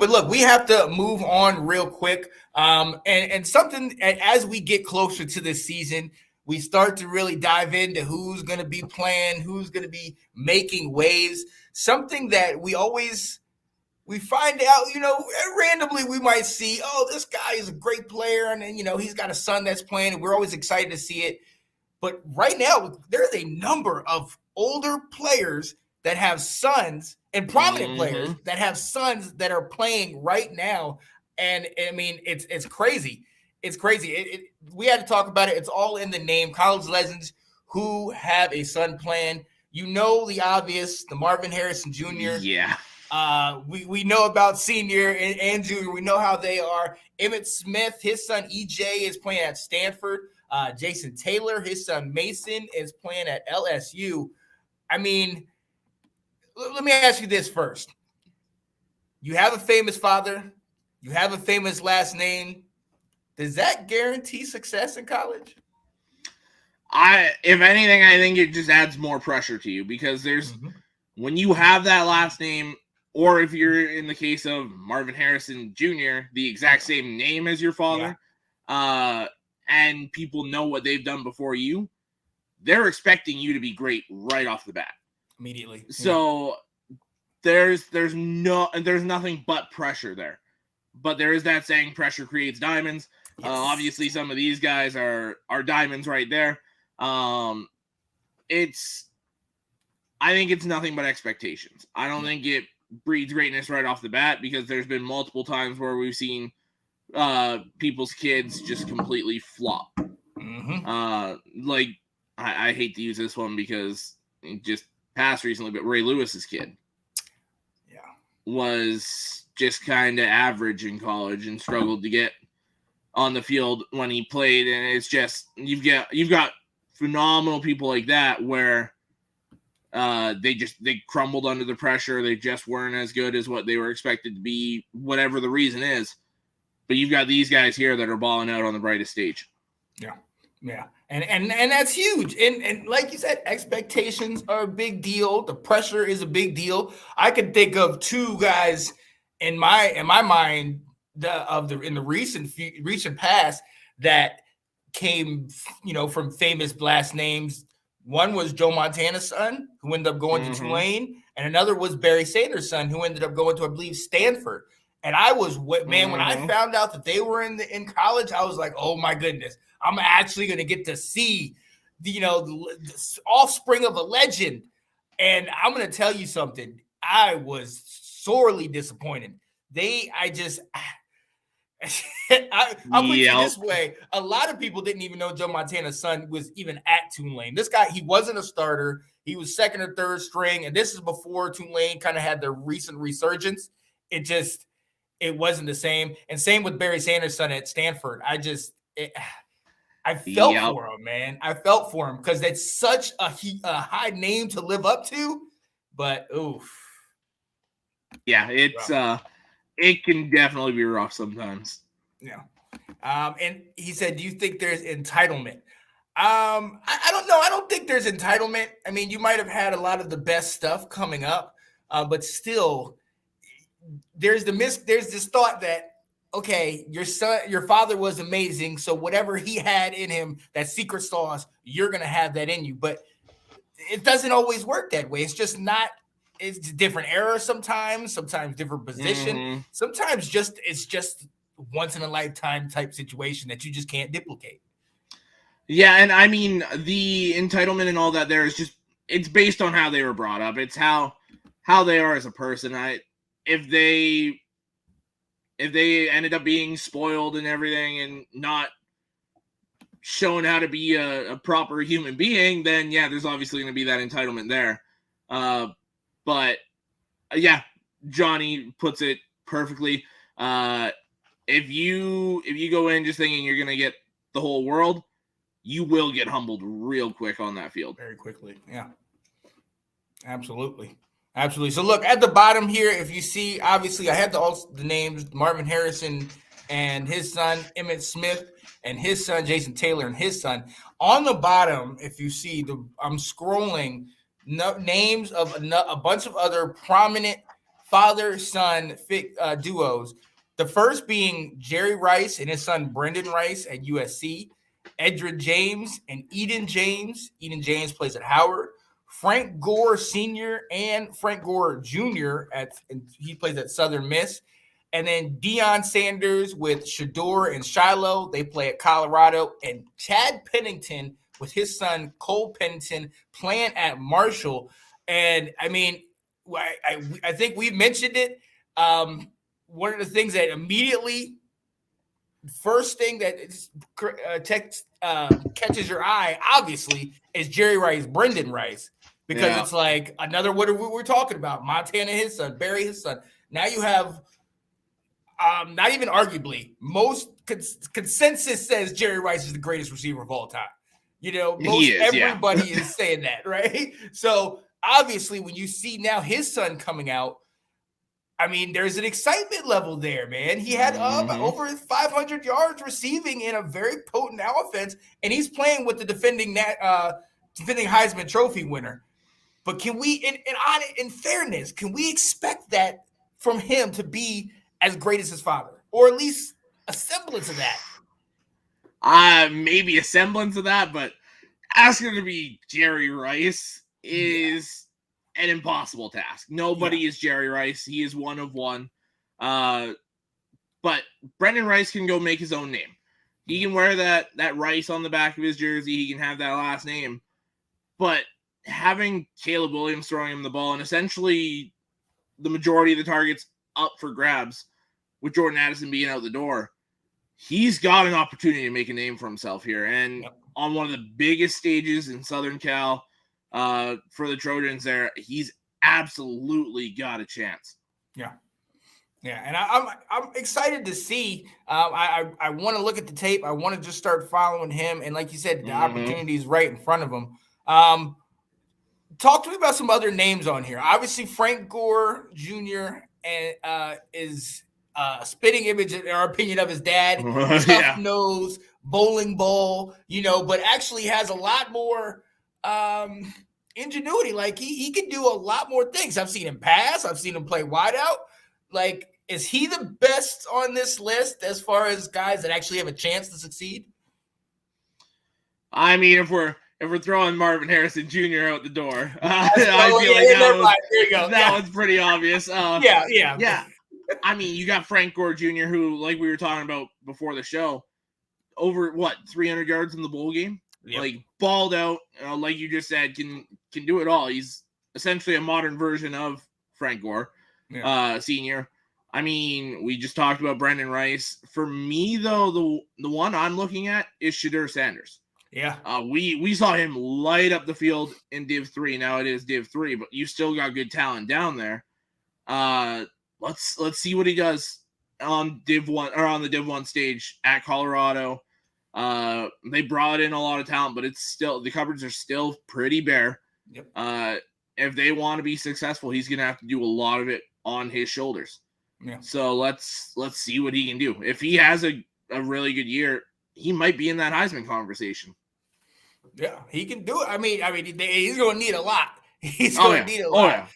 But look, we have to move on real quick. And something as we get closer to this season, we start to really dive into who's going to be playing, who's going to be making waves. Something that we find out, randomly we might see, oh, this guy is a great player, and then, he's got a son that's playing, and we're always excited to see it. But right now, there's a number of older players that have sons and prominent players that have sons that are playing right now. And I mean, it's crazy. It's crazy. We had to talk about it. It's all in the name. College legends who have a son playing. The obvious, the Marvin Harrison Jr. Yeah. We know about senior and junior. We know how they are. Emmitt Smith, his son EJ is playing at Stanford. Jason Taylor, his son Mason is playing at LSU. I mean, let me ask you this first. You have a famous father. You have a famous last name. Does that guarantee success in college? If anything, I think it just adds more pressure to you because when you have that last name, or if you're in the case of Marvin Harrison Jr., the exact same name as your father, and people know what they've done before you, they're expecting you to be great right off the bat. Immediately. So there's nothing but pressure there. But there is that saying, pressure creates diamonds. Yes. Obviously, some of these guys are diamonds right there. I think it's nothing but expectations. I don't think it breeds greatness right off the bat because there's been multiple times where we've seen people's kids just completely flop. I hate to use this one because it just passed recently, but Ray Lewis's kid was just kind of average in college and struggled to get on the field when he played. And it's just, you've got phenomenal people like that where they crumbled under the pressure. They just weren't as good as what they were expected to be, whatever the reason is. But you've got these guys here that are balling out on the brightest stage. Yeah. And that's huge. And like you said, expectations are a big deal. The pressure is a big deal. I could think of two guys in my mind in the recent past that came, from famous last names. One was Joe Montana's son, who ended up going to Tulane, and another was Barry Sanders' son, who ended up going to, I believe, Stanford. And I was, when I found out that they were in college, I was like, oh my goodness, I'm actually going to get to see the offspring of a legend. And I'm going to tell you something. I was sorely disappointed. I'll put it this way. A lot of people didn't even know Joe Montana's son was even at Tulane. This guy, he wasn't a starter. He was second or third string. And this is before Tulane kind of had their recent resurgence. It wasn't the same. And same with Barry Sanders' son at Stanford. I felt for him, man. I felt for him because that's such a high name to live up to. But, oof. Yeah, it can definitely be rough sometimes. Yeah. And he said, do you think there's entitlement? I don't know. I don't think there's entitlement. I mean, you might have had a lot of the best stuff coming up, but still, there's this thought that, okay, your father was amazing, so whatever he had in him, that secret sauce, you're gonna have that in you. But it doesn't always work that way. It's just not. It's different era sometimes different position. Sometimes it's just once in a lifetime type situation that you just can't duplicate. Yeah, and I mean the entitlement and all that there is just it's based on how they were brought up. It's how they are as a person. If they ended up being spoiled and everything and not shown how to be a proper human being, then yeah, there's obviously going to be that entitlement there. But yeah, Johnny puts it perfectly. If you go in just thinking you're going to get the whole world, you will get humbled real quick on that field. Very quickly. Yeah, absolutely. So look at the bottom here. If you see, obviously I had the names, Marvin Harrison and his son, Emmitt Smith, and his son, Jason Taylor, and his son. On the bottom, if you see, I'm scrolling names of a bunch of other prominent father-son duos. The first being Jerry Rice and his son Brendan Rice at USC, Edgerrin James and Eden James. Eden James plays at Howard. Frank Gore Sr. and Frank Gore Jr. He plays at Southern Miss. And then Deion Sanders with Shador and Shiloh. They play at Colorado. And Chad Pennington with his son Cole Pennington playing at Marshall. And I mean, I think we mentioned it. One of the things that immediately, first thing that catches your eye, obviously, is Jerry Rice, Brendan Rice, because it's like another what we're talking about. Montana, his son, Barry, his son. Now you have, not even arguably, most consensus says Jerry Rice is the greatest receiver of all time. You know, everybody is saying that, right? So obviously, when you see now his son coming out, I mean, there's an excitement level there, man. He had over 500 yards receiving in a very potent offense, and he's playing with the defending Heisman Trophy winner. But can we, in fairness, can we expect that from him to be as great as his father, or at least a semblance of that? Maybe a semblance of that, but asking him to be Jerry Rice is an impossible task. Nobody is Jerry Rice. He is one of one. But Brendan Rice can go make his own name. He can wear that Rice on the back of his jersey. He can have that last name. But having Caleb Williams throwing him the ball and essentially the majority of the targets up for grabs with Jordan Addison being out the door, he's got an opportunity to make a name for himself here. And on one of the biggest stages in Southern Cal, for the Trojans there, he's absolutely got a chance. Yeah. And I'm excited to see. I want to look at the tape. I want to just start following him. And like you said, the opportunity is right in front of him. Talk to me about some other names on here. Obviously, Frank Gore Jr. is a spitting image, in our opinion, of his dad. Tough nose, bowling ball, but actually has a lot more ingenuity. Like he can do a lot more things. I've seen him pass. I've seen him play wide out. Like, is he the best on this list as far as guys that actually have a chance to succeed? I mean, if we're throwing Marvin Harrison Jr. out the door, I feel like that was pretty obvious. Yeah. I mean, you got Frank Gore Jr., who, like we were talking about before the show, over 300 yards in the bowl game. Yep. Like balled out, like you just said, can do it all. He's essentially a modern version of Frank Gore, Senior. I mean, we just talked about Brendan Rice. For me, though, the one I'm looking at is Shador Sanders. Yeah. We saw him light up the field in Div 3. Now it is Div 3, but you still got good talent down there. Let's see what he does on Div 1 or on the Div 1 stage at Colorado. They brought in a lot of talent, but it's still, the cupboards are still pretty bare. Yep. If they want to be successful, he's gonna have to do a lot of it on his shoulders. Yeah. So let's see what he can do. If he has a really good year, he might be in that Heisman conversation. Yeah, he can do it. I mean, he's going to need a lot. He's going to need a lot.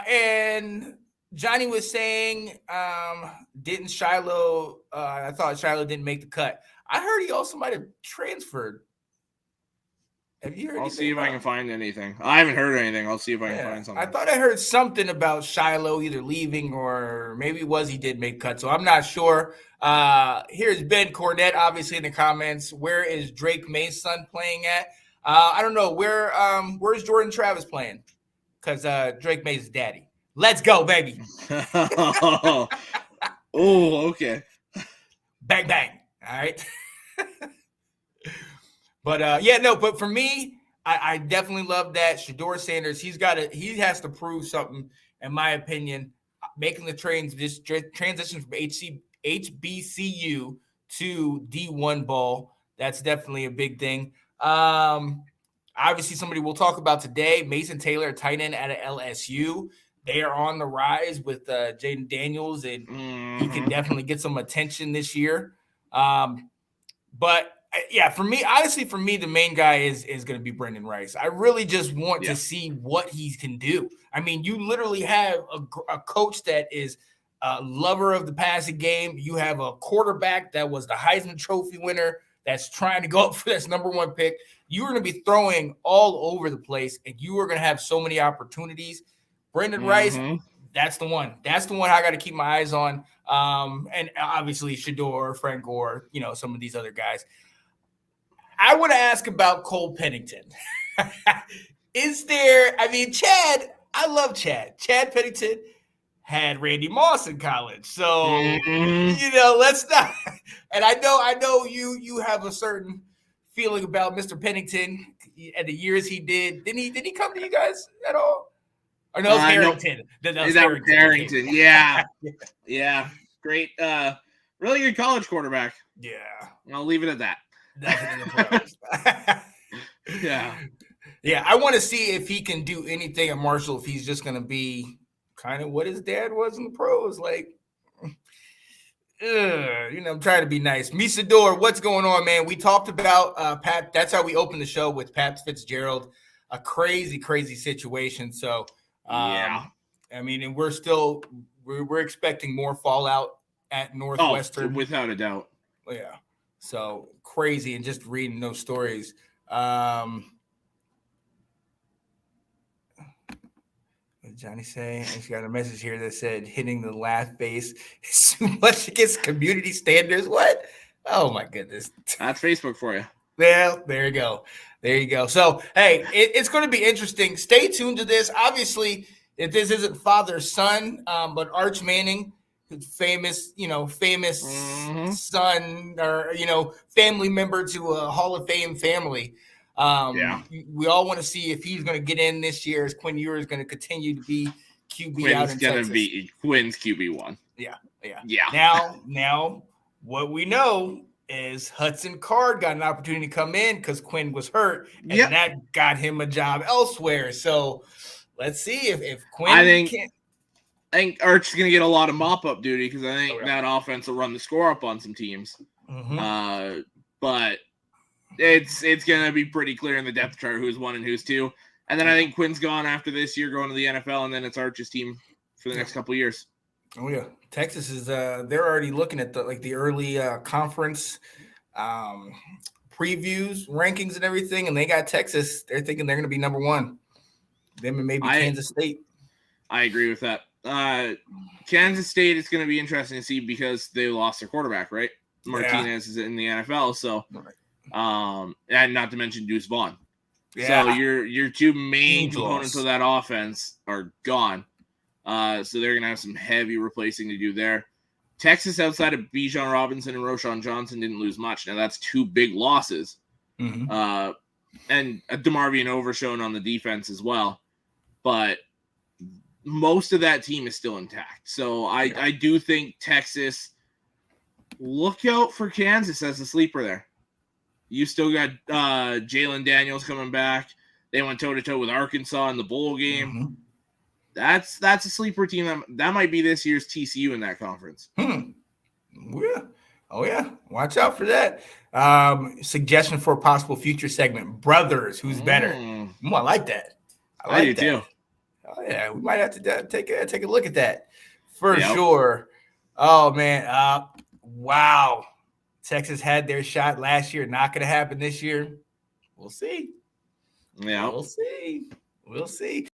And Johnny was saying, didn't Shiloh? I thought Shiloh didn't make the cut. I heard he also might have transferred. Have you heard? I'll see if I can find anything. I haven't heard anything. I'll see if I can find something. I thought I heard something about Shiloh either leaving or maybe he did make cut. So I'm not sure. Here's Ben Cornett, obviously in the comments. Where is Drake May's son playing at? I don't know. Where's Jordan Travis playing? Because Drake May's daddy. Let's go, baby. Oh, okay. Bang, bang. All right. But but for me, I definitely love that. Shador Sanders, he has to prove something, in my opinion, making the transition from HBCU to D1 ball. That's definitely a big thing. Obviously, somebody we'll talk about today, Mason Taylor, tight end out of LSU. They are on the rise with Jaden Daniels, and he can definitely get some attention this year. But Yeah, for me, honestly, the main guy is going to be Brendan Rice. I really just want Yeah. to see what he can do. I mean, you literally have a coach that is a lover of the passing game. You have a quarterback that was the Heisman Trophy winner that's trying to go up for this number one pick. You are going to be throwing all over the place, and you are going to have so many opportunities. Brendan Rice, that's the one. That's the one I got to keep my eyes on. And obviously Shador, Frank Gore, some of these other guys. I want to ask about Cole Pennington. Is there, Chad, I love Chad. Chad Pennington had Randy Moss in college. So, let's not. And I know you have a certain feeling about Mr. Pennington and the years he did. Did he come to you guys at all? Or no, it was Harrington. No. That was Harrington. Yeah. Yeah. Great. Really good college quarterback. Yeah. I'll leave it at that. Nothing in the pros. Yeah. Yeah, I want to see if he can do anything at Marshall, if he's just going to be kind of what his dad was in the pros. Like, I'm trying to be nice. Misador, what's going on, man? We talked about Pat. That's how we opened the show with Pat Fitzgerald. A crazy, crazy situation. So, yeah. And we're expecting more fallout at Northwestern. Oh, without a doubt. Yeah. So crazy, and just reading those stories. What did Johnny say? I just got a message here that said hitting the laugh base is too much against community standards. What? Oh my goodness. That's Facebook for you. Well, there you go. There you go. So, hey, it's going to be interesting. Stay tuned to this. Obviously, if this isn't father-son, but Arch Manning, famous son or, family member to a Hall of Fame family. We all want to see if he's going to get in this year, as Quinn Ewers is going to continue to be QB out in Texas. Quinn's QB1. Yeah. Now, what we know is Hudson Card got an opportunity to come in because Quinn was hurt, and that got him a job elsewhere. So let's see if Quinn can. I think Arch is going to get a lot of mop-up duty because I think that offense will run the score up on some teams. Mm-hmm. But it's going to be pretty clear in the depth chart who's one and who's two. And then I think Quinn's gone after this year, going to the NFL, and then it's Arch's team for the next couple of years. Oh, yeah. Texas is they're already looking at the early conference previews, rankings, and everything, and they got Texas. They're thinking they're going to be number one. Them and maybe Kansas State. I agree with that. Kansas State is going to be interesting to see because they lost their quarterback, right? Martinez is in the NFL, so and not to mention Deuce Vaughn. Yeah. So your two main components of that offense are gone. So they're going to have some heavy replacing to do there. Texas, outside of Bijan Robinson and Roschon Johnson, didn't lose much. Now that's two big losses. Mm-hmm. And DeMarvion Overshone on the defense as well. But most of that team is still intact. So I do think Texas, look out for Kansas as a sleeper there. You still got Jalen Daniels coming back. They went toe-to-toe with Arkansas in the bowl game. Mm-hmm. That's a sleeper team. That might be this year's TCU in that conference. Yeah. Oh, yeah. Watch out for that. Suggestion for a possible future segment. Brothers, who's better? I like that. I do too. Oh, yeah. We might have to take a look at that for sure. Oh, man. Wow. Texas had their shot last year. Not going to happen this year. We'll see. Yeah. We'll see.